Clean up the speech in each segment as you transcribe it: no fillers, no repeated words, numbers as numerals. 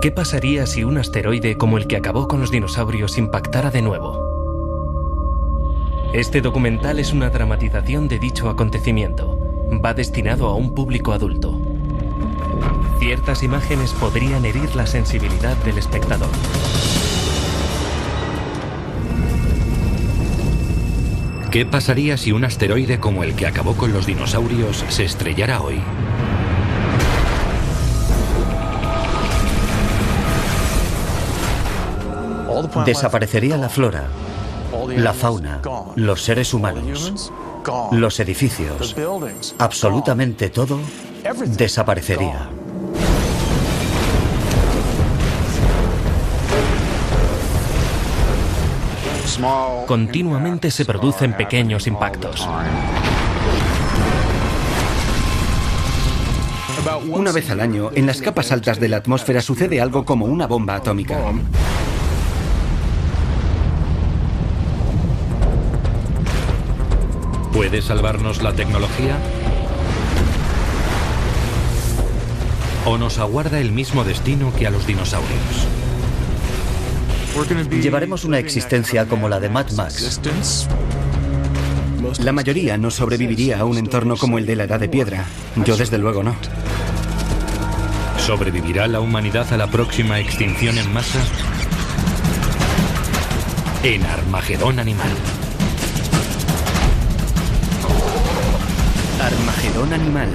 ¿Qué pasaría si un asteroide como el que acabó con los dinosaurios impactara de nuevo? Este documental es una dramatización de dicho acontecimiento. Va destinado a un público adulto. Ciertas imágenes podrían herir la sensibilidad del espectador. ¿Qué pasaría si un asteroide como el que acabó con los dinosaurios se estrellara hoy? Desaparecería la flora, la fauna, los seres humanos, los edificios, absolutamente todo desaparecería. Continuamente se producen pequeños impactos. Una vez al año, en las capas altas de la atmósfera sucede algo como una bomba atómica. ¿Puede salvarnos la tecnología? ¿O nos aguarda el mismo destino que a los dinosaurios? Llevaremos una existencia como la de Mad Max. La mayoría no sobreviviría a un entorno como el de la Edad de Piedra. Yo desde luego no. ¿Sobrevivirá la humanidad a la próxima extinción en masa? En Armagedón Animal. Armagedón Animal.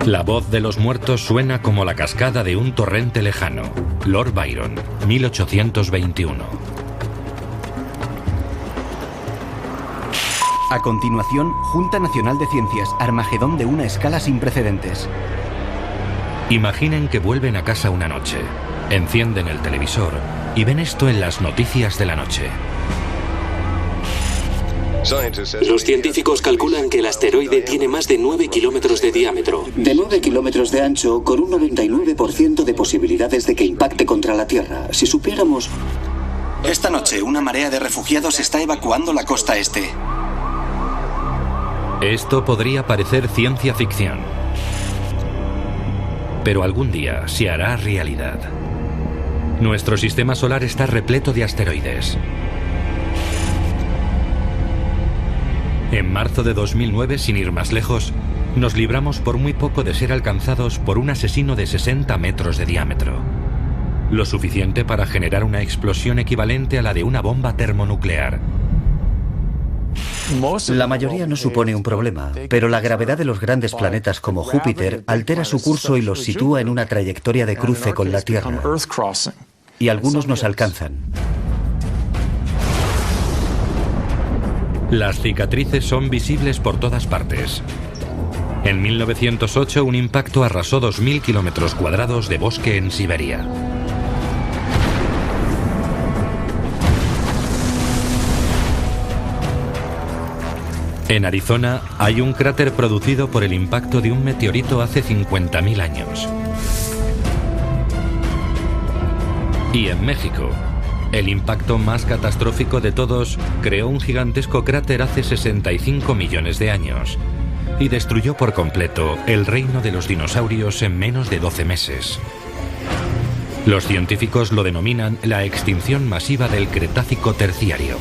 La voz de los muertos suena como la cascada de un torrente lejano. Lord Byron, 1821. A continuación, Junta Nacional de Ciencias, Armagedón de una escala sin precedentes. Imaginen que vuelven a casa una noche, encienden el televisor y ven esto en las noticias de la noche. Los científicos calculan que el asteroide tiene más de 9 kilómetros de diámetro. De 9 kilómetros de ancho, con un 99% de posibilidades de que impacte contra la Tierra. Si supiéramos... Esta noche, una marea de refugiados está evacuando la costa este. Esto podría parecer ciencia ficción, pero algún día se hará realidad. Nuestro sistema solar está repleto de asteroides. En marzo de 2009, sin ir más lejos, nos libramos por muy poco de ser alcanzados por un asesino de 60 metros de diámetro. Lo suficiente para generar una explosión equivalente a la de una bomba termonuclear. La mayoría no supone un problema, pero la gravedad de los grandes planetas como Júpiter altera su curso y los sitúa en una trayectoria de cruce con la Tierra. Y algunos nos alcanzan. Las cicatrices son visibles por todas partes. En 1908, un impacto arrasó 2.000 kilómetros cuadrados de bosque en Siberia. En Arizona hay un cráter producido por el impacto de un meteorito hace 50.000 años. Y en México, el impacto más catastrófico de todos creó un gigantesco cráter hace 65 millones de años y destruyó por completo el reino de los dinosaurios en menos de 12 meses. Los científicos lo denominan la extinción masiva del Cretácico terciario.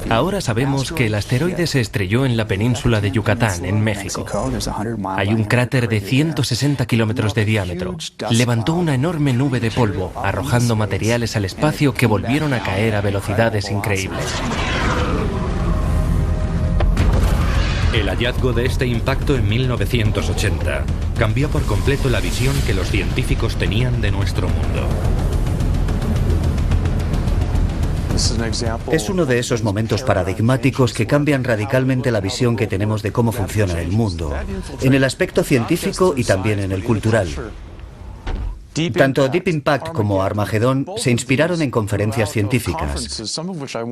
Ahora sabemos que el asteroide se estrelló en la península de Yucatán, en México. Hay un cráter de 160 kilómetros de diámetro. Levantó una enorme nube de polvo, arrojando materiales al espacio que volvieron a caer a velocidades increíbles. El hallazgo de este impacto en 1980 cambió por completo la visión que los científicos tenían de nuestro mundo. Es uno de esos momentos paradigmáticos que cambian radicalmente la visión que tenemos de cómo funciona el mundo, en el aspecto científico y también en el cultural. Tanto Deep Impact como Armagedón se inspiraron en conferencias científicas.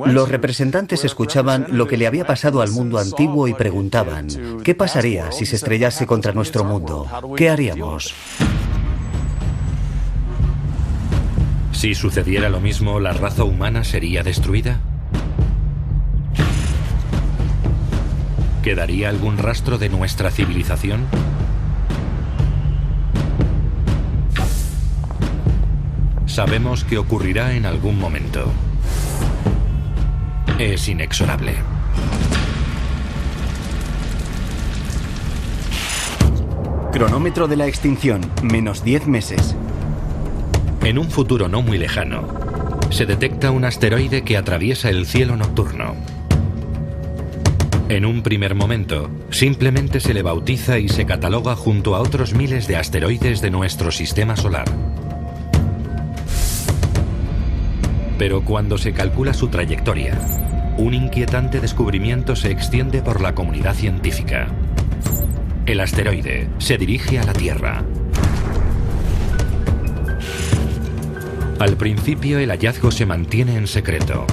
Los representantes escuchaban lo que le había pasado al mundo antiguo y preguntaban, ¿qué pasaría si se estrellase contra nuestro mundo? ¿Qué haríamos? Si sucediera lo mismo, ¿la raza humana sería destruida? ¿Quedaría algún rastro de nuestra civilización? Sabemos que ocurrirá en algún momento. Es inexorable. Cronómetro de la extinción, menos 10 meses. En un futuro no muy lejano, se detecta un asteroide que atraviesa el cielo nocturno. En un primer momento, simplemente se le bautiza y se cataloga junto a otros miles de asteroides de nuestro sistema solar. Pero cuando se calcula su trayectoria, un inquietante descubrimiento se extiende por la comunidad científica. El asteroide se dirige a la Tierra. Al principio, el hallazgo se mantiene en secreto,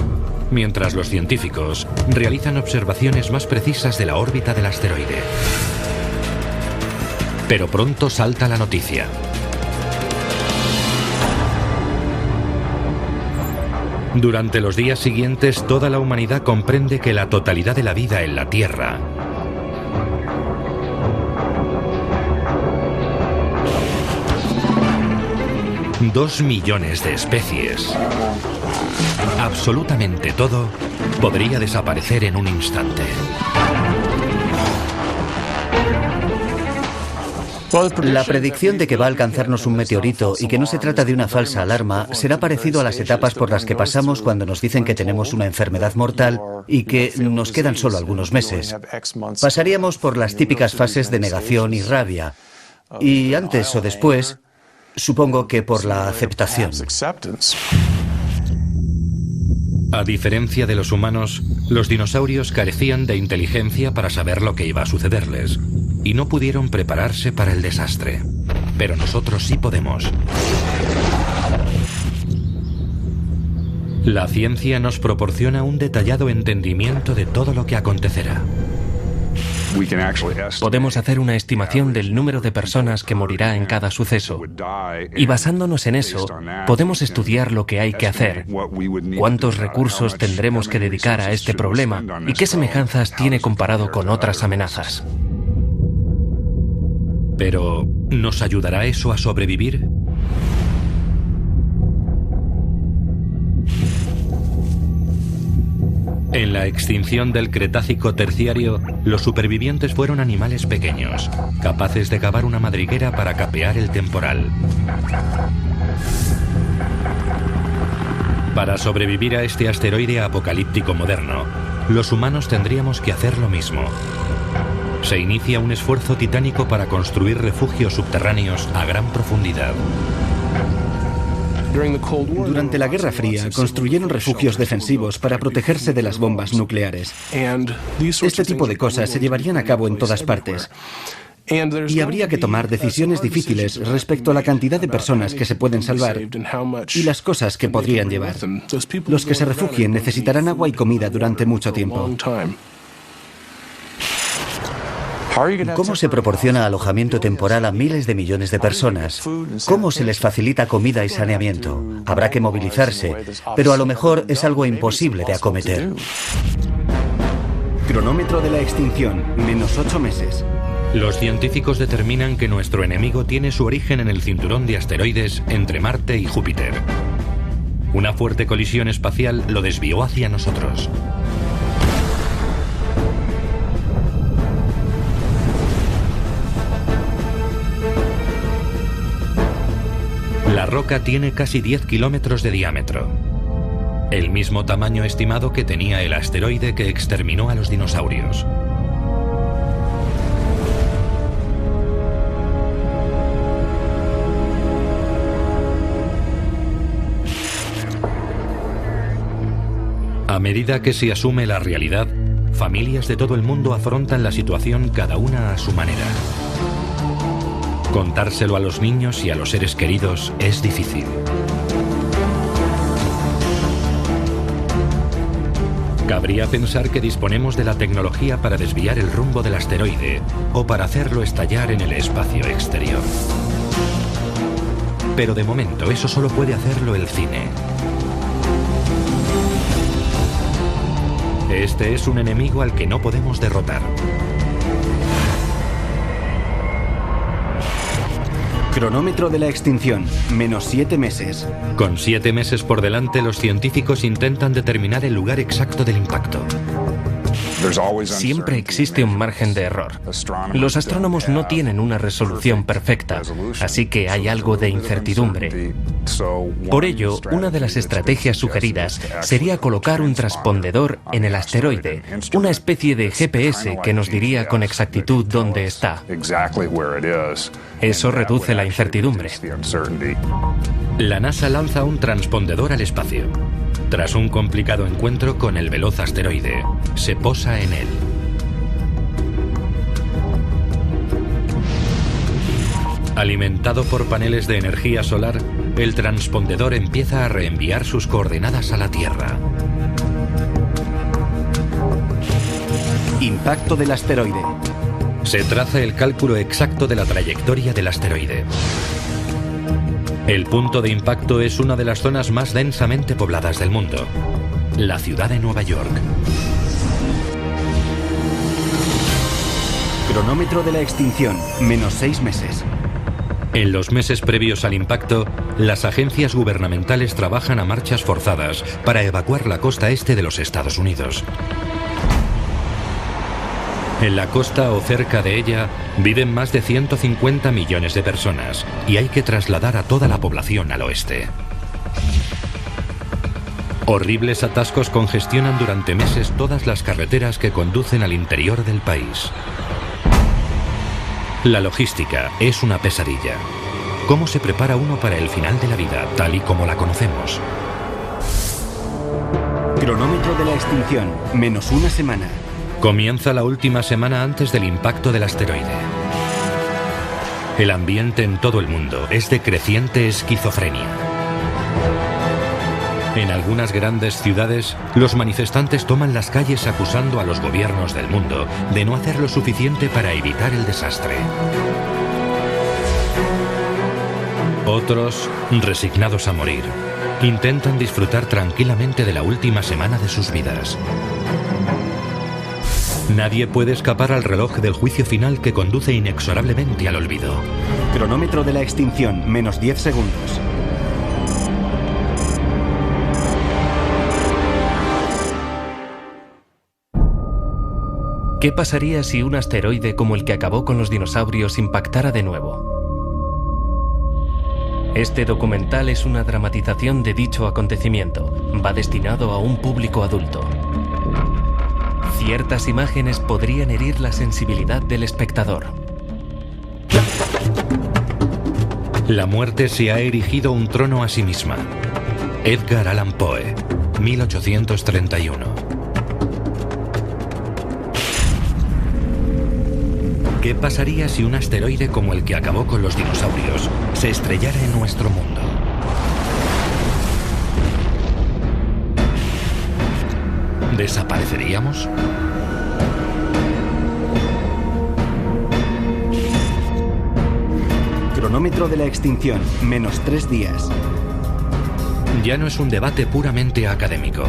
mientras los científicos realizan observaciones más precisas de la órbita del asteroide. Pero pronto salta la noticia. Durante los días siguientes, toda la humanidad comprende que la totalidad de la vida en la Tierra ...2 millones de especies. Absolutamente todo podría desaparecer en un instante. La predicción de que va a alcanzarnos un meteorito y que no se trata de una falsa alarma será parecido a las etapas por las que pasamos cuando nos dicen que tenemos una enfermedad mortal y que nos quedan solo algunos meses. Pasaríamos por las típicas fases de negación y rabia. Y antes o después, supongo que por la aceptación. A diferencia de los humanos, los dinosaurios carecían de inteligencia para saber lo que iba a sucederles y no pudieron prepararse para el desastre. Pero nosotros sí podemos. La ciencia nos proporciona un detallado entendimiento de todo lo que acontecerá. Podemos hacer una estimación del número de personas que morirá en cada suceso. Y basándonos en eso, podemos estudiar lo que hay que hacer, cuántos recursos tendremos que dedicar a este problema y qué semejanzas tiene comparado con otras amenazas. Pero, ¿nos ayudará eso a sobrevivir? En la extinción del Cretácico terciario, los supervivientes fueron animales pequeños, capaces de cavar una madriguera para capear el temporal. Para sobrevivir a este asteroide apocalíptico moderno, los humanos tendríamos que hacer lo mismo. Se inicia un esfuerzo titánico para construir refugios subterráneos a gran profundidad. Durante la Guerra Fría, construyeron refugios defensivos para protegerse de las bombas nucleares. Este tipo de cosas se llevarían a cabo en todas partes. Y habría que tomar decisiones difíciles respecto a la cantidad de personas que se pueden salvar y las cosas que podrían llevar. Los que se refugien necesitarán agua y comida durante mucho tiempo. ¿Cómo se proporciona alojamiento temporal a miles de millones de personas? ¿Cómo se les facilita comida y saneamiento? Habrá que movilizarse, pero a lo mejor es algo imposible de acometer. Cronómetro de la extinción, menos 8 meses. Los científicos determinan que nuestro enemigo tiene su origen en el cinturón de asteroides entre Marte y Júpiter. Una fuerte colisión espacial lo desvió hacia nosotros. La roca tiene casi 10 kilómetros de diámetro, el mismo tamaño estimado que tenía el asteroide que exterminó a los dinosaurios. A medida que se asume la realidad, familias de todo el mundo afrontan la situación cada una a su manera. Contárselo a los niños y a los seres queridos es difícil. Cabría pensar que disponemos de la tecnología para desviar el rumbo del asteroide o para hacerlo estallar en el espacio exterior. Pero de momento eso solo puede hacerlo el cine. Este es un enemigo al que no podemos derrotar. Cronómetro de la extinción, menos 7 meses. Con 7 meses por delante, los científicos intentan determinar el lugar exacto del impacto. Siempre existe un margen de error. Los astrónomos no tienen una resolución perfecta, así que hay algo de incertidumbre. Por ello, una de las estrategias sugeridas sería colocar un transpondedor en el asteroide, una especie de GPS que nos diría con exactitud dónde está. Eso reduce la incertidumbre. La NASA lanza un transpondedor al espacio. Tras un complicado encuentro con el veloz asteroide, se posa en él. Alimentado por paneles de energía solar, el transpondedor empieza a reenviar sus coordenadas a la Tierra. Impacto del asteroide. Se traza el cálculo exacto de la trayectoria del asteroide. El punto de impacto es una de las zonas más densamente pobladas del mundo, la ciudad de Nueva York. Cronómetro de la extinción, menos 6 meses. En los meses previos al impacto, las agencias gubernamentales trabajan a marchas forzadas para evacuar la costa este de los Estados Unidos. En la costa o cerca de ella viven más de 150 millones de personas y hay que trasladar a toda la población al oeste. Horribles atascos congestionan durante meses todas las carreteras que conducen al interior del país. La logística es una pesadilla. ¿Cómo se prepara uno para el final de la vida, tal y como la conocemos? Cronómetro de la extinción, menos 1 semana. Comienza la última semana antes del impacto del asteroide. El ambiente en todo el mundo es de creciente esquizofrenia. En algunas grandes ciudades, los manifestantes toman las calles acusando a los gobiernos del mundo de no hacer lo suficiente para evitar el desastre. Otros, resignados a morir, intentan disfrutar tranquilamente de la última semana de sus vidas. Nadie puede escapar al reloj del juicio final que conduce inexorablemente al olvido. Cronómetro de la extinción, menos 10 segundos. ¿Qué pasaría si un asteroide como el que acabó con los dinosaurios impactara de nuevo? Este documental es una dramatización de dicho acontecimiento. Va destinado a un público adulto. Ciertas imágenes podrían herir la sensibilidad del espectador. La muerte se ha erigido un trono a sí misma. Edgar Allan Poe, 1831. ¿Qué pasaría si un asteroide como el que acabó con los dinosaurios se estrellara en nuestro mundo? ¿Desapareceríamos? Cronómetro de la extinción, menos 3 días. Ya no es un debate puramente académico.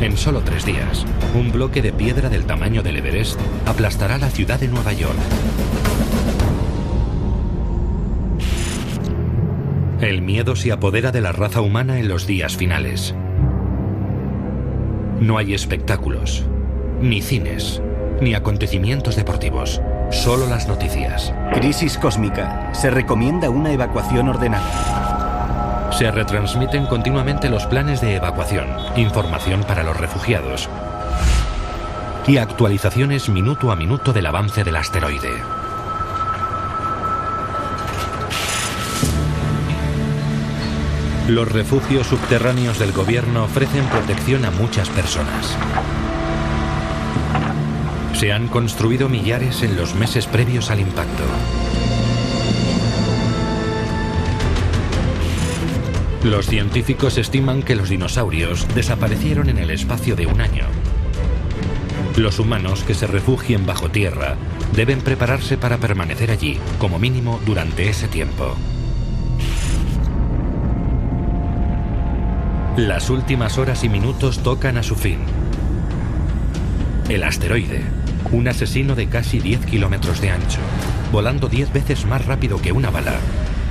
En solo 3 días, un bloque de piedra del tamaño del Everest aplastará la ciudad de Nueva York. El miedo se apodera de la raza humana en los días finales. No hay espectáculos, ni cines, ni acontecimientos deportivos, solo las noticias. Crisis cósmica. Se recomienda una evacuación ordenada. Se retransmiten continuamente los planes de evacuación, información para los refugiados y actualizaciones minuto a minuto del avance del asteroide. Los refugios subterráneos del gobierno ofrecen protección a muchas personas. Se han construido millares en los meses previos al impacto. Los científicos estiman que los dinosaurios desaparecieron en el espacio de 1 año. Los humanos que se refugien bajo tierra deben prepararse para permanecer allí, como mínimo durante ese tiempo. Las últimas horas y minutos tocan a su fin. El asteroide, un asesino de casi 10 kilómetros de ancho, volando 10 veces más rápido que una bala,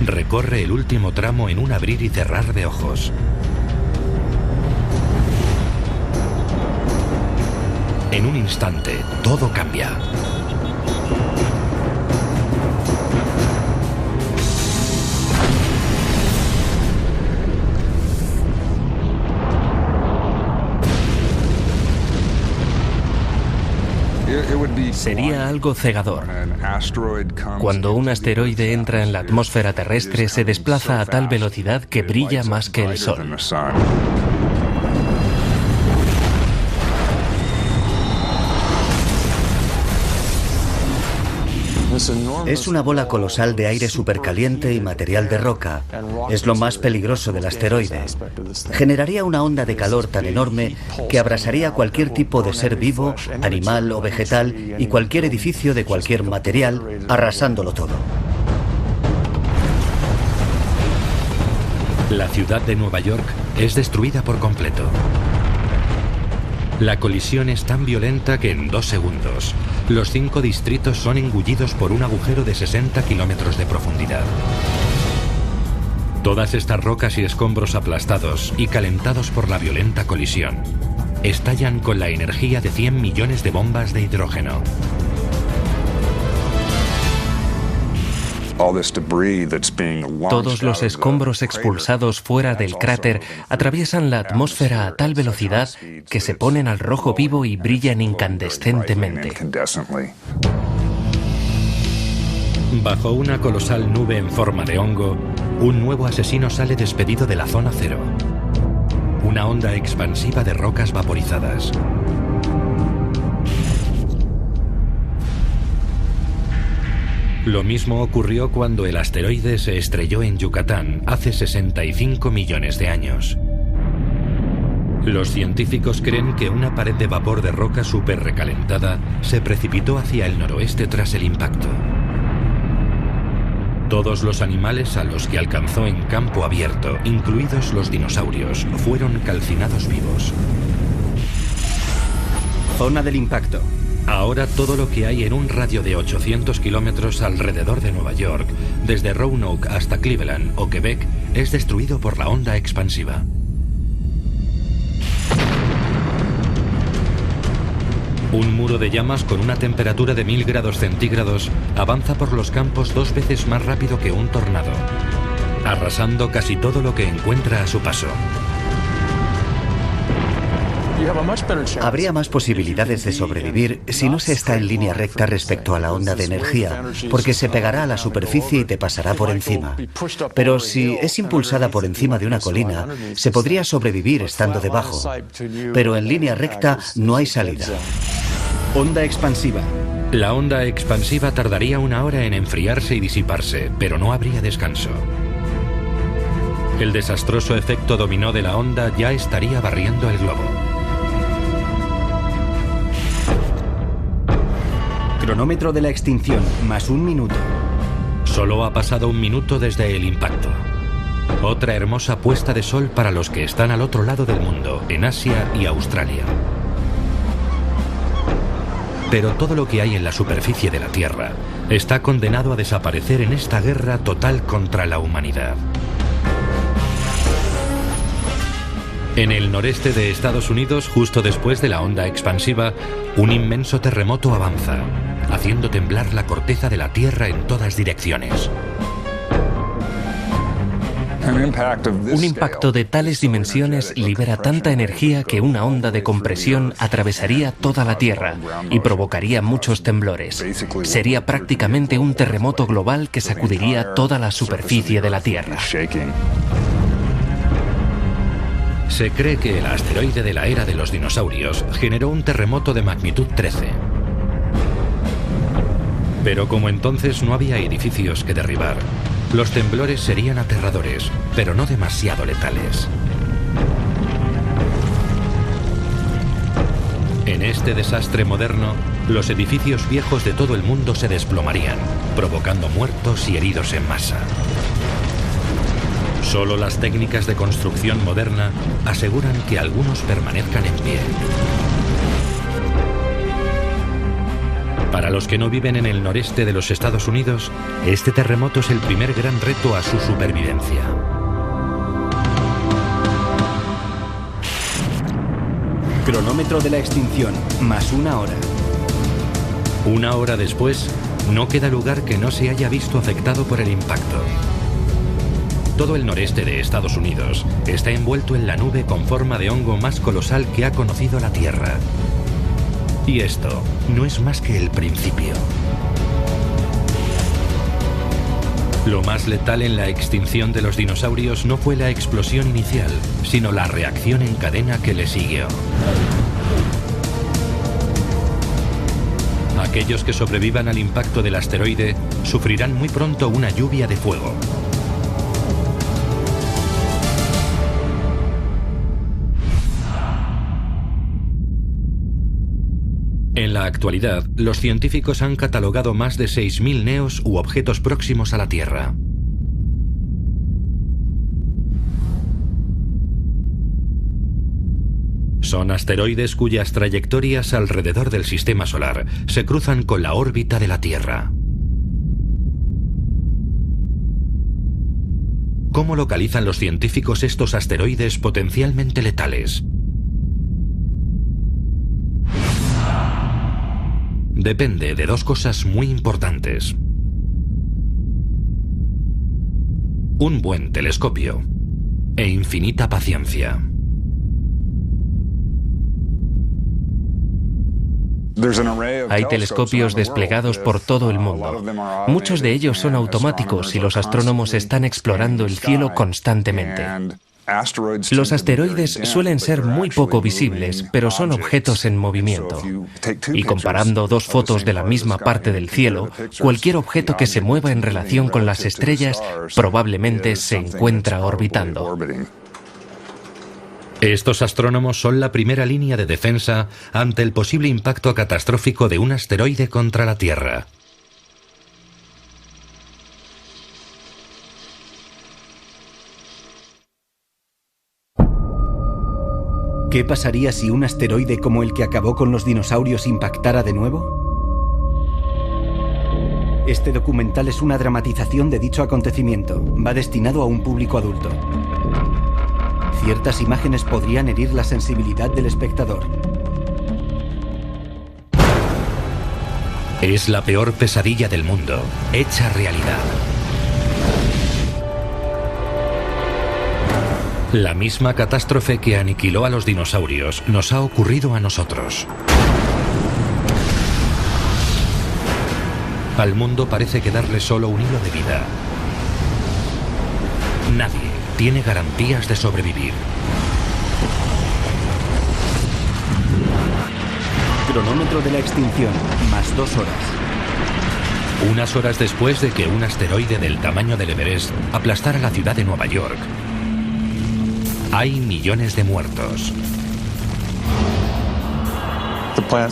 recorre el último tramo en un abrir y cerrar de ojos. En un instante, todo cambia. Sería algo cegador. Cuando un asteroide entra en la atmósfera terrestre, se desplaza a tal velocidad que brilla más que el Sol. Es una bola colosal de aire supercaliente y material de roca. Es lo más peligroso del asteroide. Generaría una onda de calor tan enorme que abrasaría cualquier tipo de ser vivo, animal o vegetal y cualquier edificio de cualquier material, arrasándolo todo. La ciudad de Nueva York es destruida por completo. La colisión es tan violenta que en 2 segundos, los 5 distritos son engullidos por un agujero de 60 kilómetros de profundidad. Todas estas rocas y escombros aplastados y calentados por la violenta colisión, estallan con la energía de 100 millones de bombas de hidrógeno. Todos los escombros expulsados fuera del cráter atraviesan la atmósfera a tal velocidad que se ponen al rojo vivo y brillan incandescentemente. Bajo una colosal nube en forma de hongo, un nuevo asesino sale despedido de la zona cero. Una onda expansiva de rocas vaporizadas. Lo mismo ocurrió cuando el asteroide se estrelló en Yucatán hace 65 millones de años. Los científicos creen que una pared de vapor de roca súper recalentada se precipitó hacia el noroeste tras el impacto. Todos los animales a los que alcanzó en campo abierto, incluidos los dinosaurios, fueron calcinados vivos. Zona del impacto. Ahora todo lo que hay en un radio de 800 kilómetros alrededor de Nueva York, desde Roanoke hasta Cleveland o Quebec, es destruido por la onda expansiva. Un muro de llamas con una temperatura de 1000 grados centígrados avanza por los campos 2 veces más rápido que un tornado, arrasando casi todo lo que encuentra a su paso. Habría más posibilidades de sobrevivir si no se está en línea recta respecto a la onda de energía, porque se pegará a la superficie y te pasará por encima. Pero si es impulsada por encima de una colina, se podría sobrevivir estando debajo. Pero en línea recta no hay salida. Onda expansiva. La onda expansiva tardaría 1 hora en enfriarse y disiparse, pero no habría descanso. El desastroso efecto dominó de la onda ya estaría barriendo el globo. Cronómetro de la extinción, más 1 minuto. Solo ha pasado 1 minuto desde el impacto. Otra hermosa puesta de sol para los que están al otro lado del mundo, en Asia y Australia. Pero todo lo que hay en la superficie de la Tierra está condenado a desaparecer en esta guerra total contra la humanidad. En el noreste de Estados Unidos, justo después de la onda expansiva, un inmenso terremoto avanza, haciendo temblar la corteza de la Tierra en todas direcciones. Un impacto de tales dimensiones libera tanta energía que una onda de compresión atravesaría toda la Tierra y provocaría muchos temblores. Sería prácticamente un terremoto global que sacudiría toda la superficie de la Tierra. Se cree que el asteroide de la era de los dinosaurios generó un terremoto de magnitud 13. Pero como entonces no había edificios que derribar, los temblores serían aterradores, pero no demasiado letales. En este desastre moderno, los edificios viejos de todo el mundo se desplomarían, provocando muertos y heridos en masa. Solo las técnicas de construcción moderna aseguran que algunos permanezcan en pie. Para los que no viven en el noreste de los Estados Unidos, este terremoto es el primer gran reto a su supervivencia. Cronómetro de la extinción, más 1 hora. 1 hora después, no queda lugar que no se haya visto afectado por el impacto. Todo el noreste de Estados Unidos está envuelto en la nube con forma de hongo más colosal que ha conocido la Tierra. Y esto no es más que el principio. Lo más letal en la extinción de los dinosaurios no fue la explosión inicial, sino la reacción en cadena que le siguió. Aquellos que sobrevivan al impacto del asteroide sufrirán muy pronto una lluvia de fuego. En la actualidad, los científicos han catalogado más de 6.000 neos u objetos próximos a la Tierra. Son asteroides cuyas trayectorias alrededor del sistema solar se cruzan con la órbita de la Tierra. ¿Cómo localizan los científicos estos asteroides potencialmente letales? Depende de dos cosas muy importantes. Un buen telescopio e infinita paciencia. Hay telescopios desplegados por todo el mundo. Muchos de ellos son automáticos y los astrónomos están explorando el cielo constantemente. Los asteroides suelen ser muy poco visibles, pero son objetos en movimiento. Y comparando dos fotos de la misma parte del cielo, cualquier objeto que se mueva en relación con las estrellas probablemente se encuentra orbitando. Estos astrónomos son la primera línea de defensa ante el posible impacto catastrófico de un asteroide contra la Tierra. ¿Qué pasaría si un asteroide como el que acabó con los dinosaurios impactara de nuevo? Este documental es una dramatización de dicho acontecimiento. Va destinado a un público adulto. Ciertas imágenes podrían herir la sensibilidad del espectador. Es la peor pesadilla del mundo, hecha realidad. La misma catástrofe que aniquiló a los dinosaurios nos ha ocurrido a nosotros. Al mundo parece quedarle solo un hilo de vida. Nadie tiene garantías de sobrevivir. Cronómetro de la extinción, más 2 horas. Unas horas después de que un asteroide del tamaño del Everest aplastara la ciudad de Nueva York, hay millones de muertos.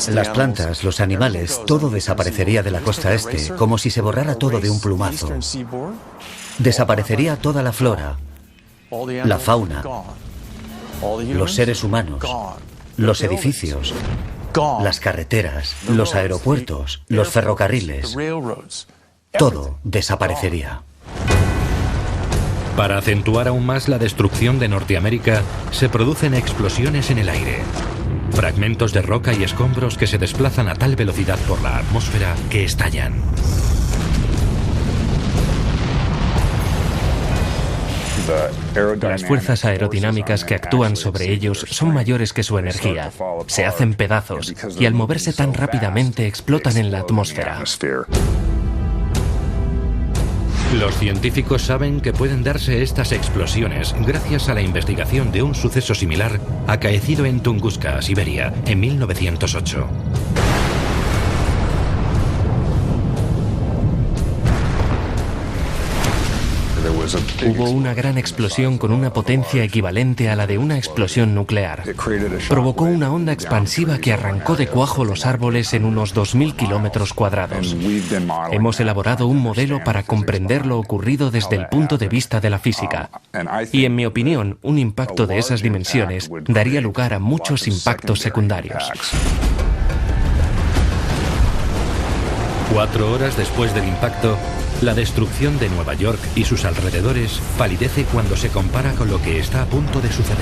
Las plantas, los animales, todo desaparecería de la costa este, como si se borrara todo de un plumazo. Desaparecería toda la flora, la fauna, los seres humanos, los edificios, las carreteras, los aeropuertos, los ferrocarriles. Todo desaparecería. Para acentuar aún más la destrucción de Norteamérica, se producen explosiones en el aire. Fragmentos de roca y escombros que se desplazan a tal velocidad por la atmósfera que estallan. Las fuerzas aerodinámicas que actúan sobre ellos son mayores que su energía. Se hacen pedazos y al moverse tan rápidamente explotan en la atmósfera. Los científicos saben que pueden darse estas explosiones gracias a la investigación de un suceso similar acaecido en Tunguska, Siberia, en 1908. Hubo una gran explosión con una potencia equivalente a la de una explosión nuclear. Provocó una onda expansiva que arrancó de cuajo los árboles en unos 2.000 kilómetros cuadrados. Hemos elaborado un modelo para comprender lo ocurrido desde el punto de vista de la física. Y en mi opinión, un impacto de esas dimensiones daría lugar a muchos impactos secundarios. 4 horas después del impacto, la destrucción de Nueva York y sus alrededores palidece cuando se compara con lo que está a punto de suceder.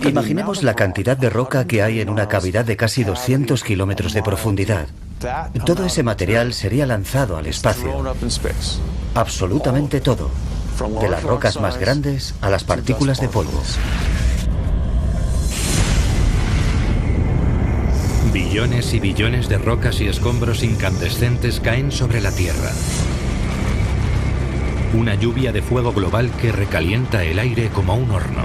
Imaginemos la cantidad de roca que hay en una cavidad de casi 200 kilómetros de profundidad. Todo ese material sería lanzado al espacio. Absolutamente todo. De las rocas más grandes a las partículas de polvo. Billones y billones de rocas y escombros incandescentes caen sobre la Tierra. Una lluvia de fuego global que recalienta el aire como un horno.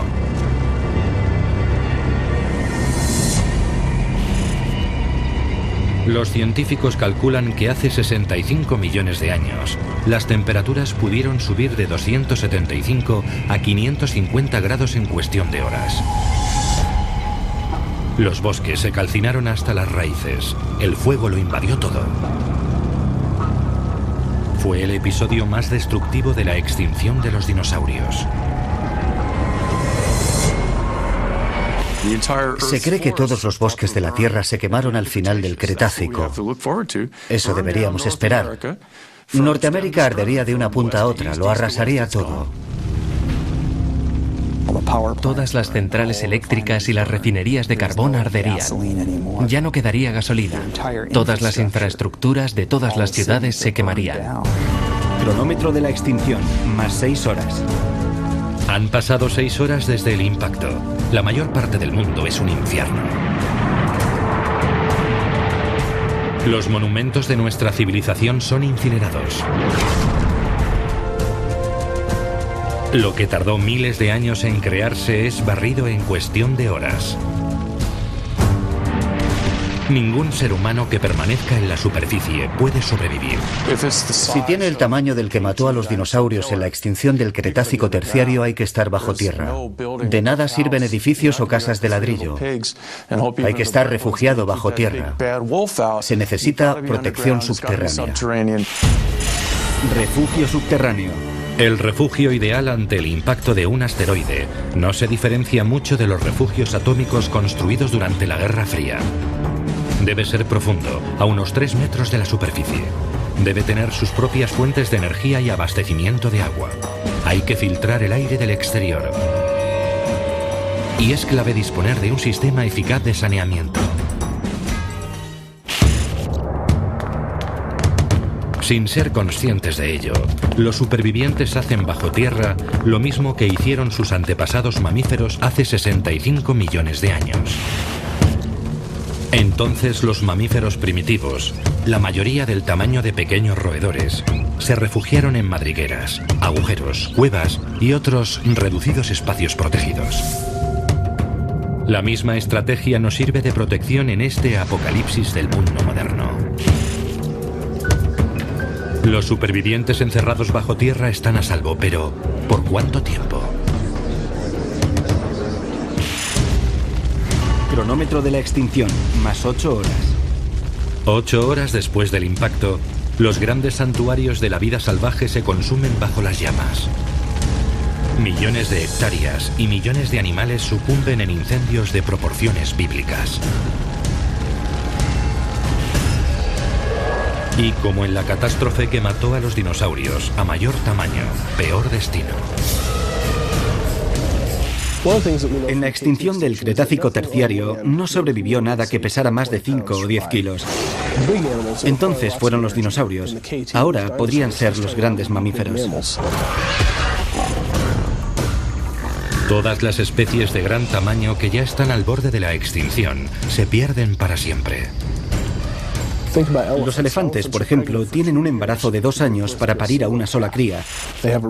Los científicos calculan que hace 65 millones de años, las temperaturas pudieron subir de 275 a 550 grados en cuestión de horas. Los bosques se calcinaron hasta las raíces. El fuego lo invadió todo. Fue el episodio más destructivo de la extinción de los dinosaurios. Se cree que todos los bosques de la Tierra se quemaron al final del Cretácico. Eso deberíamos esperar. Norteamérica ardería de una punta a otra, lo arrasaría todo. Todas las centrales eléctricas y las refinerías de carbón arderían. Ya no quedaría gasolina. Todas las infraestructuras de todas las ciudades se quemarían. Cronómetro de la extinción, más 6 horas. Han pasado 6 horas desde el impacto. La mayor parte del mundo es un infierno. Los monumentos de nuestra civilización son incinerados. Lo que tardó miles de años en crearse es barrido en cuestión de horas. Ningún ser humano que permanezca en la superficie puede sobrevivir. Si tiene el tamaño del que mató a los dinosaurios en la extinción del Cretácico terciario, hay que estar bajo tierra. De nada sirven edificios o casas de ladrillo. Hay que estar refugiado bajo tierra. Se necesita protección subterránea. Refugio subterráneo. El refugio ideal ante el impacto de un asteroide no se diferencia mucho de los refugios atómicos construidos durante la Guerra Fría. Debe ser profundo, a unos 3 metros de la superficie. Debe tener sus propias fuentes de energía y abastecimiento de agua. Hay que filtrar el aire del exterior. Y es clave disponer de un sistema eficaz de saneamiento. Sin ser conscientes de ello, los supervivientes hacen bajo tierra lo mismo que hicieron sus antepasados mamíferos hace 65 millones de años. Entonces los mamíferos primitivos, la mayoría del tamaño de pequeños roedores, se refugiaron en madrigueras, agujeros, cuevas y otros reducidos espacios protegidos. La misma estrategia nos sirve de protección en este apocalipsis del mundo moderno. Los supervivientes encerrados bajo tierra están a salvo, pero ¿por cuánto tiempo? Cronómetro de la extinción, más 8 horas. 8 horas después del impacto, los grandes santuarios de la vida salvaje se consumen bajo las llamas. Millones de hectáreas y millones de animales sucumben en incendios de proporciones bíblicas. Y como en la catástrofe que mató a los dinosaurios, a mayor tamaño, peor destino. En la extinción del Cretácico terciario no sobrevivió nada que pesara más de 5 o 10 kilos. Entonces fueron los dinosaurios. Ahora podrían ser los grandes mamíferos. Todas las especies de gran tamaño que ya están al borde de la extinción se pierden para siempre. Los elefantes, por ejemplo, tienen un embarazo de 2 años para parir a una sola cría.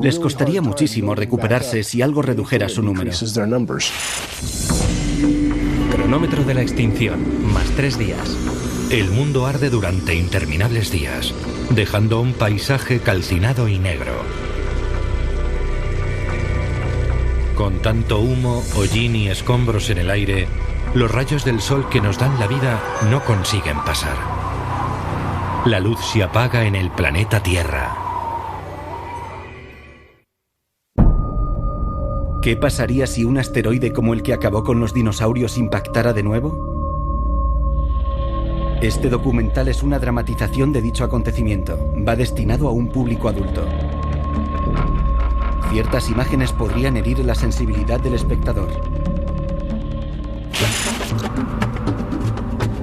Les costaría muchísimo recuperarse si algo redujera su número. Cronómetro de la extinción, más 3 días. El mundo arde durante interminables días. dejando un paisaje calcinado y negro. Con tanto humo, hollín y escombros en el aire, los rayos del sol que nos dan la vida no consiguen pasar. La luz se apaga en el planeta Tierra. ¿Qué pasaría si un asteroide como el que acabó con los dinosaurios impactara de nuevo? Este documental es una dramatización de dicho acontecimiento. Va destinado a un público adulto. Ciertas imágenes podrían herir la sensibilidad del espectador.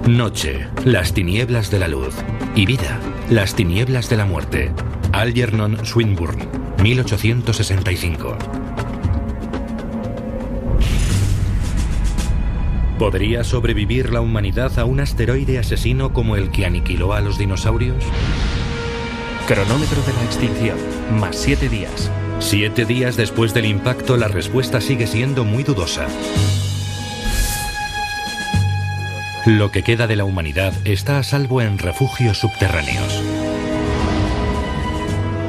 Noche, las tinieblas de la luz. Y vida, las tinieblas de la muerte. Algernon Swinburne, 1865. ¿Podría sobrevivir la humanidad a un asteroide asesino como el que aniquiló a los dinosaurios? Cronómetro de la extinción, más 7 días. 7 días después del impacto, la respuesta sigue siendo muy dudosa. Lo que queda de la humanidad está a salvo en refugios subterráneos.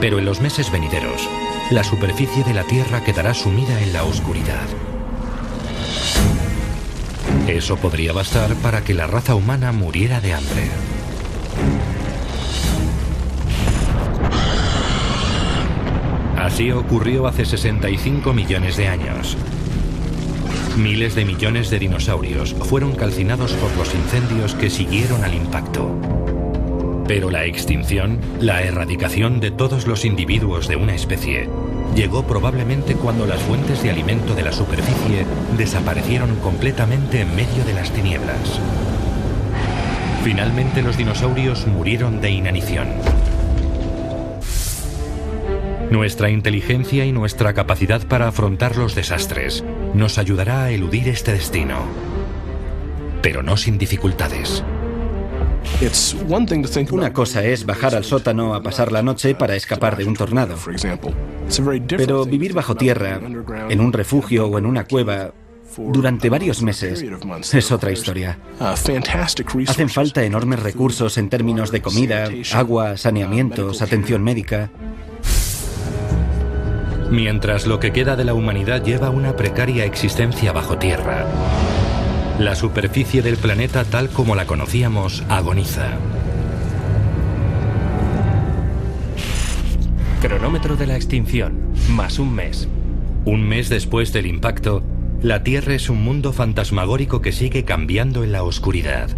Pero en los meses venideros, la superficie de la Tierra quedará sumida en la oscuridad. Eso podría bastar para que la raza humana muriera de hambre. Así ocurrió hace 65 millones de años. Miles de millones de dinosaurios fueron calcinados por los incendios que siguieron al impacto. Pero la extinción, la erradicación de todos los individuos de una especie, llegó probablemente cuando las fuentes de alimento de la superficie desaparecieron completamente en medio de las tinieblas. Finalmente los dinosaurios murieron de inanición. Nuestra inteligencia y nuestra capacidad para afrontar los desastres nos ayudará a eludir este destino, pero no sin dificultades. Una cosa es bajar al sótano a pasar la noche para escapar de un tornado. Pero vivir bajo tierra, en un refugio o en una cueva, durante varios meses, es otra historia. Hacen falta enormes recursos en términos de comida, agua, saneamientos, atención médica. Mientras lo que queda de la humanidad lleva una precaria existencia bajo tierra, la superficie del planeta tal como la conocíamos agoniza. Cronómetro de la extinción, más un mes. Un mes después del impacto, la Tierra es un mundo fantasmagórico que sigue cambiando en la oscuridad.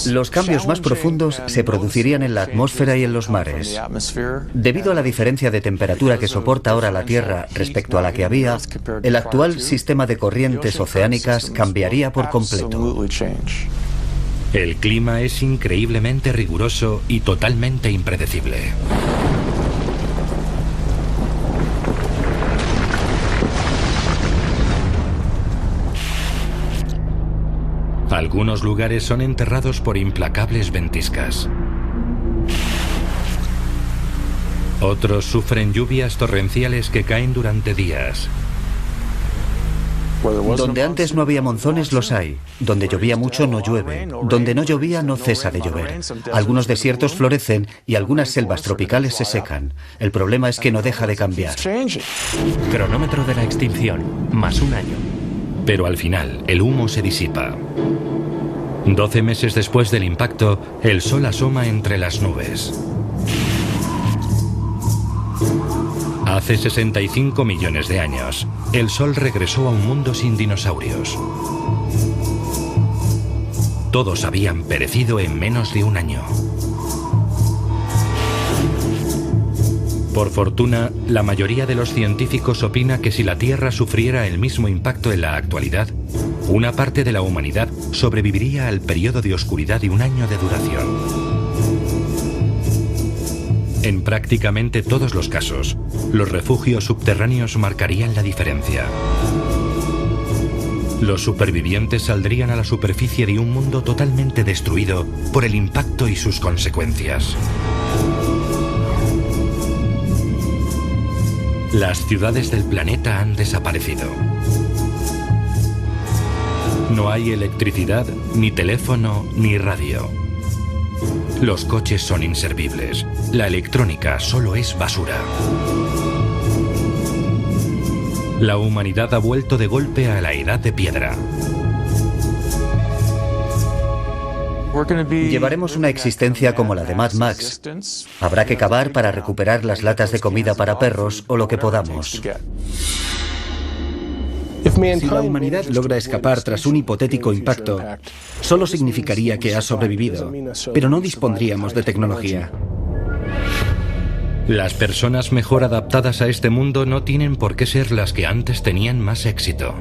Los cambios más profundos se producirían en la atmósfera y en los mares. Debido a la diferencia de temperatura que soporta ahora la Tierra respecto a la que había, el actual sistema de corrientes oceánicas cambiaría por completo. El clima es increíblemente riguroso y totalmente impredecible. Algunos lugares son enterrados por implacables ventiscas. Otros sufren lluvias torrenciales que caen durante días. Donde antes no había monzones, los hay. Donde llovía mucho, no llueve. Donde no llovía, no cesa de llover. Algunos desiertos florecen y algunas selvas tropicales se secan. El problema es que no deja de cambiar. Cronómetro de la extinción, más un año. Pero al final, el humo se disipa. 12 meses después del impacto, el sol asoma entre las nubes. Hace 65 millones de años, el sol regresó a un mundo sin dinosaurios. Todos habían perecido en menos de un año. Por fortuna, la mayoría de los científicos opina que si la Tierra sufriera el mismo impacto en la actualidad, una parte de la humanidad sobreviviría al periodo de oscuridad de un año de duración. En prácticamente todos los casos, los refugios subterráneos marcarían la diferencia. Los supervivientes saldrían a la superficie de un mundo totalmente destruido por el impacto y sus consecuencias. Las ciudades del planeta han desaparecido. No hay electricidad, ni teléfono, ni radio. Los coches son inservibles. La electrónica solo es basura. La humanidad ha vuelto de golpe a la edad de piedra. Llevaremos una existencia como la de Mad Max. Habrá que cavar para recuperar las latas de comida para perros o lo que podamos. Si la humanidad logra escapar tras un hipotético impacto, solo significaría que ha sobrevivido, pero no dispondríamos de tecnología. Las personas mejor adaptadas a este mundo no tienen por qué ser las que antes tenían más éxito.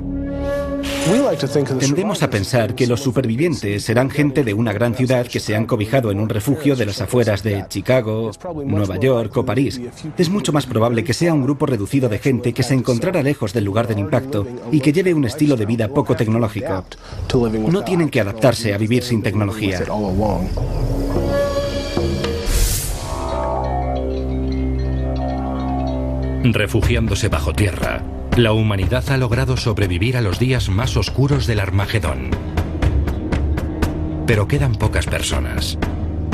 Tendemos a pensar que los supervivientes serán gente de una gran ciudad que se han cobijado en un refugio de las afueras de Chicago, Nueva York o París. Es mucho más probable que sea un grupo reducido de gente que se encontrara lejos del lugar del impacto y que lleve un estilo de vida poco tecnológico. No tienen que adaptarse a vivir sin tecnología. Refugiándose bajo tierra, la humanidad ha logrado sobrevivir a los días más oscuros del Armagedón. Pero quedan pocas personas,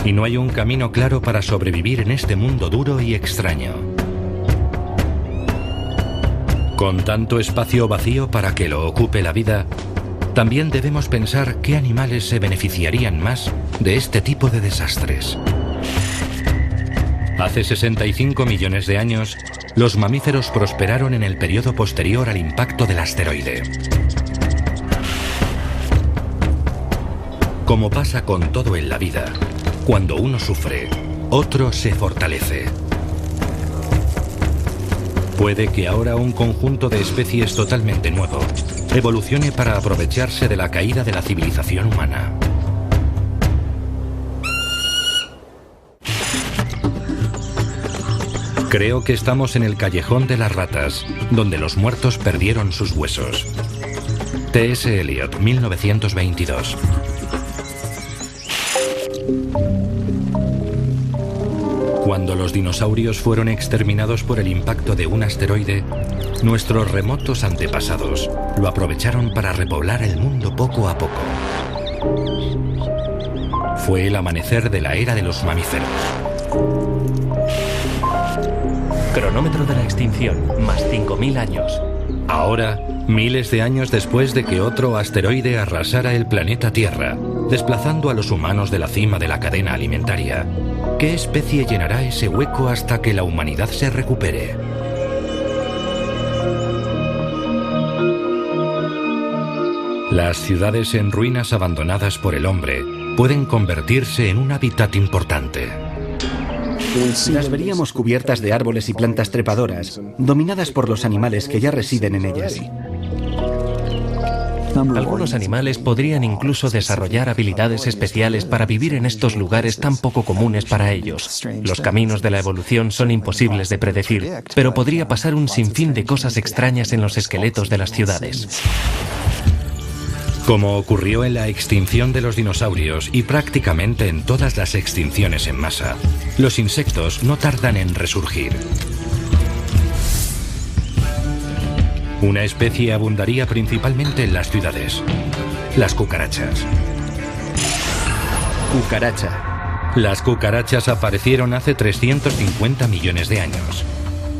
y no hay un camino claro para sobrevivir en este mundo duro y extraño. Con tanto espacio vacío para que lo ocupe la vida, también debemos pensar qué animales se beneficiarían más de este tipo de desastres. Hace 65 millones de años, los mamíferos prosperaron en el periodo posterior al impacto del asteroide. Como pasa con todo en la vida, cuando uno sufre, otro se fortalece. Puede que ahora un conjunto de especies totalmente nuevo evolucione para aprovecharse de la caída de la civilización humana. Creo que estamos en el callejón de las ratas, donde los muertos perdieron sus huesos. T.S. Eliot, 1922. Cuando los dinosaurios fueron exterminados por el impacto de un asteroide, nuestros remotos antepasados lo aprovecharon para repoblar el mundo poco a poco. Fue el amanecer de la era de los mamíferos. Cronómetro de la extinción, más 5.000 años. Ahora, miles de años después de que otro asteroide arrasara el planeta Tierra, desplazando a los humanos de la cima de la cadena alimentaria, ¿qué especie llenará ese hueco hasta que la humanidad se recupere? Las ciudades en ruinas abandonadas por el hombre pueden convertirse en un hábitat importante. Las veríamos cubiertas de árboles y plantas trepadoras, dominadas por los animales que ya residen en ellas. Algunos animales podrían incluso desarrollar habilidades especiales para vivir en estos lugares tan poco comunes para ellos. Los caminos de la evolución son imposibles de predecir, pero podría pasar un sinfín de cosas extrañas en los esqueletos de las ciudades. Como ocurrió en la extinción de los dinosaurios y prácticamente en todas las extinciones en masa, los insectos no tardan en resurgir. Una especie abundaría principalmente en las ciudades: las cucarachas. Cucaracha. Las cucarachas aparecieron hace 350 millones de años.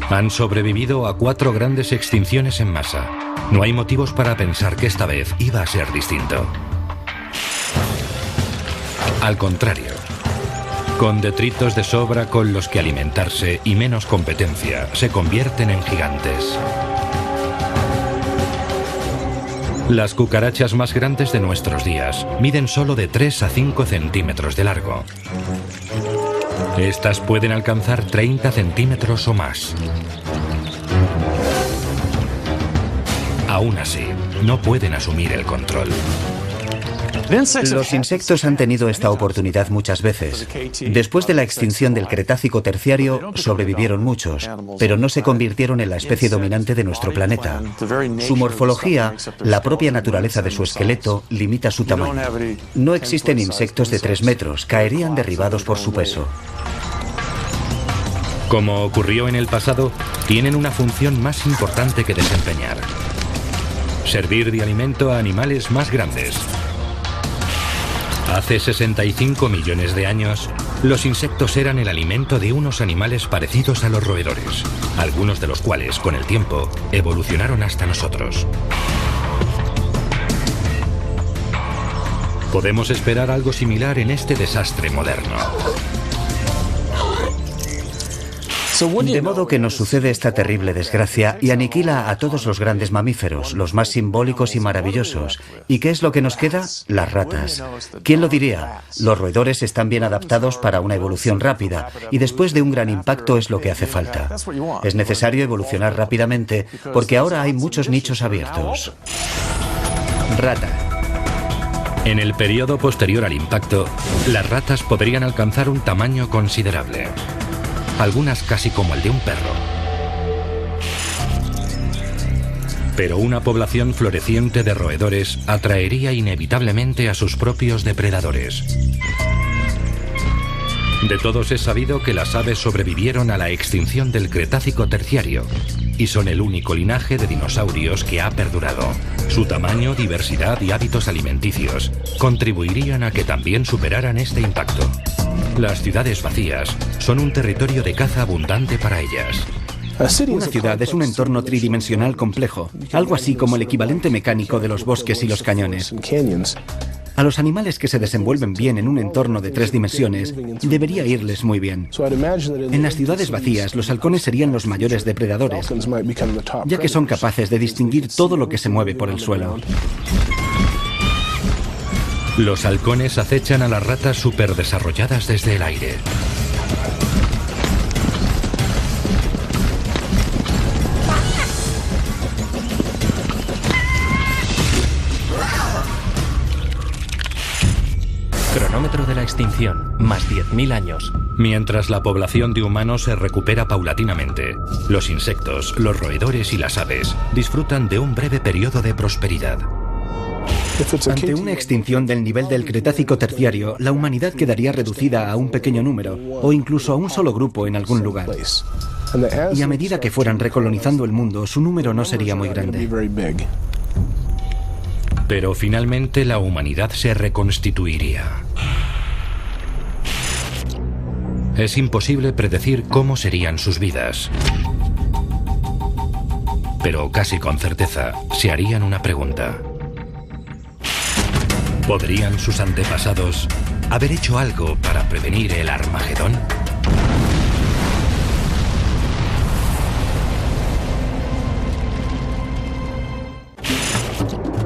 Han sobrevivido a 4 grandes extinciones en masa. No hay motivos para pensar que esta vez iba a ser distinto. Al contrario, con detritos de sobra con los que alimentarse y menos competencia, se convierten en gigantes. Las cucarachas más grandes de nuestros días miden solo de 3 a 5 centímetros de largo. Estas pueden alcanzar 30 centímetros o más. Aún así, no pueden asumir el control. Los insectos han tenido esta oportunidad muchas veces. Después de la extinción del Cretácico terciario, sobrevivieron muchos, pero no se convirtieron en la especie dominante de nuestro planeta. Su morfología, la propia naturaleza de su esqueleto, limita su tamaño. No existen insectos de 3 metros, caerían derribados por su peso. Como ocurrió en el pasado, tienen una función más importante que desempeñar. servir de alimento a animales más grandes. Hace 65 millones de años, los insectos eran el alimento de unos animales parecidos a los roedores, algunos de los cuales, con el tiempo, evolucionaron hasta nosotros. Podemos esperar algo similar en este desastre moderno. De modo que nos sucede esta terrible desgracia y aniquila a todos los grandes mamíferos, los más simbólicos y maravillosos. ¿Y qué es lo que nos queda? Las ratas. ¿Quién lo diría? Los roedores están bien adaptados para una evolución rápida y después de un gran impacto es lo que hace falta. Es necesario evolucionar rápidamente porque ahora hay muchos nichos abiertos. Rata. En el periodo posterior al impacto, las ratas podrían alcanzar un tamaño considerable. Algunas casi como el de un perro. Pero una población floreciente de roedores atraería inevitablemente a sus propios depredadores. De todos es sabido que las aves sobrevivieron a la extinción del Cretácico terciario y son el único linaje de dinosaurios que ha perdurado. Su tamaño, diversidad y hábitos alimenticios contribuirían a que también superaran este impacto. Las ciudades vacías son un territorio de caza abundante para ellas. Una ciudad es un entorno tridimensional complejo, algo así como el equivalente mecánico de los bosques y los cañones. A los animales que se desenvuelven bien en un entorno de 3 dimensiones, debería irles muy bien. En las ciudades vacías, los halcones serían los mayores depredadores, ya que son capaces de distinguir todo lo que se mueve por el suelo. Los halcones acechan a las ratas superdesarrolladas desde el aire. Cronómetro de la extinción, más 10.000 años. Mientras la población de humanos se recupera paulatinamente, los insectos, los roedores y las aves disfrutan de un breve periodo de prosperidad. Ante una extinción del nivel del Cretácico terciario, la humanidad quedaría reducida a un pequeño número, o incluso a un solo grupo en algún lugar. Y a medida que fueran recolonizando el mundo, su número no sería muy grande. Pero finalmente la humanidad se reconstituiría. Es imposible predecir cómo serían sus vidas. Pero casi con certeza se harían una pregunta. ¿Podrían sus antepasados haber hecho algo para prevenir el Armagedón?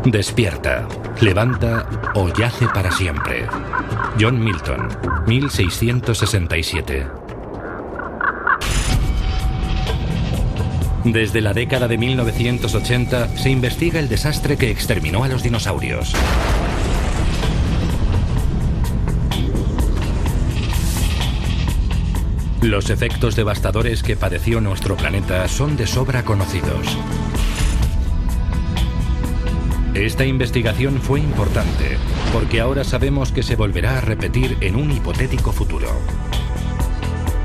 Despierta, levanta o yace para siempre. John Milton, 1667. Desde la década de 1980 se investiga el desastre que exterminó a los dinosaurios. Los efectos devastadores que padeció nuestro planeta son de sobra conocidos. Esta investigación fue importante, porque ahora sabemos que se volverá a repetir en un hipotético futuro.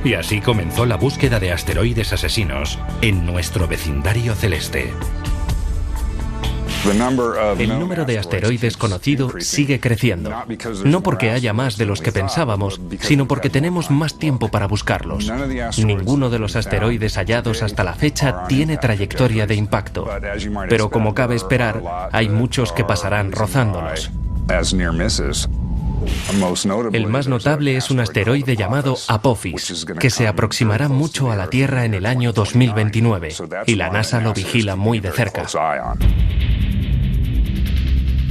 Y así comenzó la búsqueda de asteroides asesinos en nuestro vecindario celeste. El número de asteroides conocido sigue creciendo, no porque haya más de los que pensábamos, sino porque tenemos más tiempo para buscarlos. Ninguno de los asteroides hallados hasta la fecha tiene trayectoria de impacto, pero como cabe esperar, hay muchos que pasarán rozándonos. El más notable es un asteroide llamado Apophis, que se aproximará mucho a la Tierra en el año 2029, y la NASA lo vigila muy de cerca.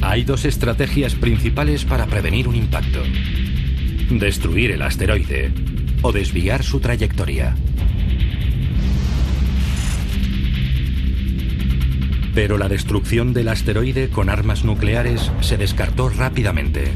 Hay dos estrategias principales para prevenir un impacto: destruir el asteroide o desviar su trayectoria. Pero la destrucción del asteroide con armas nucleares se descartó rápidamente.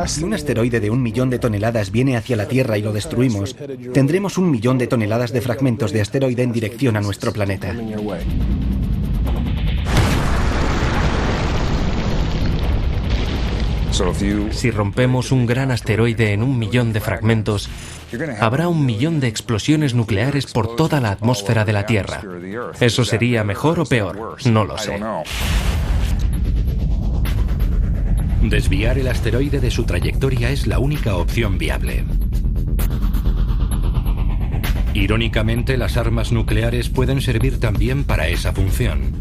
Si un asteroide de 1 millón de toneladas viene hacia la Tierra y lo destruimos, tendremos 1 millón de toneladas de fragmentos de asteroide en dirección a nuestro planeta. Si rompemos un gran asteroide en 1 millón de fragmentos, Habrá 1 millón de explosiones nucleares por toda la atmósfera de la Tierra. ¿Eso sería mejor o peor? No lo sé. Desviar el asteroide de su trayectoria es la única opción viable. Irónicamente, las armas nucleares pueden servir también para esa función: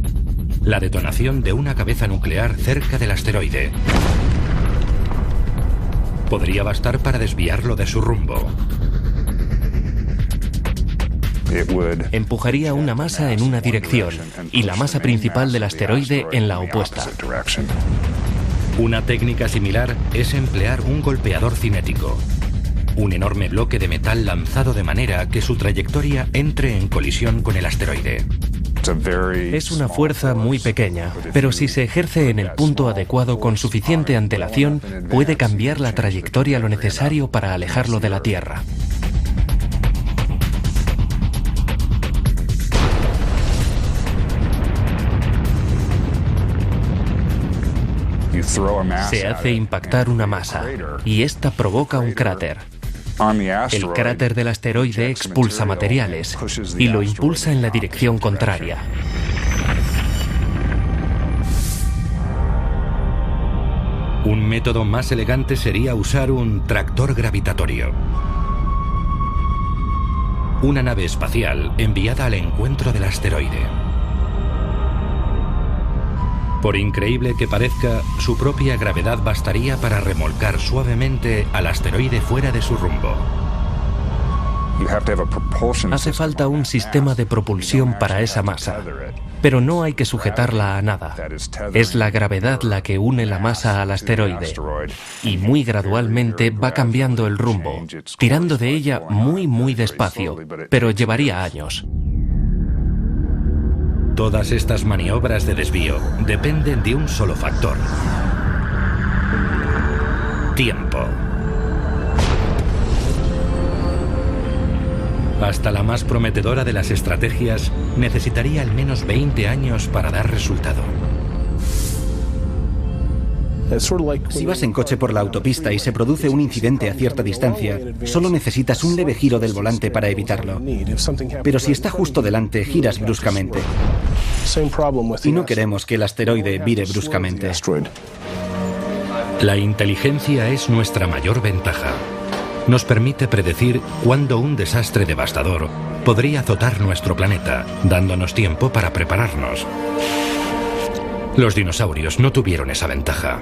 la detonación de una cabeza nuclear cerca del asteroide. Podría bastar para desviarlo de su rumbo. Empujaría una masa en una dirección y la masa principal del asteroide en la opuesta. Una técnica similar es emplear un golpeador cinético, un enorme bloque de metal lanzado de manera que su trayectoria entre en colisión con el asteroide. Es una fuerza muy pequeña, pero si se ejerce en el punto adecuado con suficiente antelación, puede cambiar la trayectoria lo necesario para alejarlo de la Tierra. Se hace impactar una masa y esta provoca un cráter. El cráter del asteroide expulsa materiales y lo impulsa en la dirección contraria. Un método más elegante sería usar un tractor gravitatorio. Una nave espacial enviada al encuentro del asteroide. Por increíble que parezca, su propia gravedad bastaría para remolcar suavemente al asteroide fuera de su rumbo. Hace falta un sistema de propulsión para esa masa, pero no hay que sujetarla a nada. Es la gravedad la que une la masa al asteroide y muy gradualmente va cambiando el rumbo, tirando de ella muy despacio, pero llevaría años. Todas estas maniobras de desvío dependen de un solo factor: tiempo. Hasta la más prometedora de las estrategias necesitaría al menos 20 años para dar resultado. Si vas en coche por la autopista y se produce un incidente a cierta distancia, solo necesitas un leve giro del volante para evitarlo. Pero si está justo delante, giras bruscamente. Y no queremos que el asteroide vire bruscamente. La inteligencia es nuestra mayor ventaja. Nos permite predecir cuándo un desastre devastador podría azotar nuestro planeta, dándonos tiempo para prepararnos. Los dinosaurios no tuvieron esa ventaja.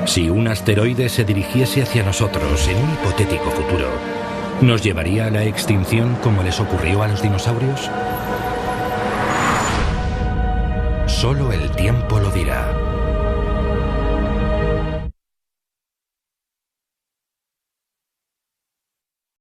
Si un asteroide se dirigiese hacia nosotros en un hipotético futuro, ¿nos llevaría a la extinción como les ocurrió a los dinosaurios? Solo el tiempo lo dirá.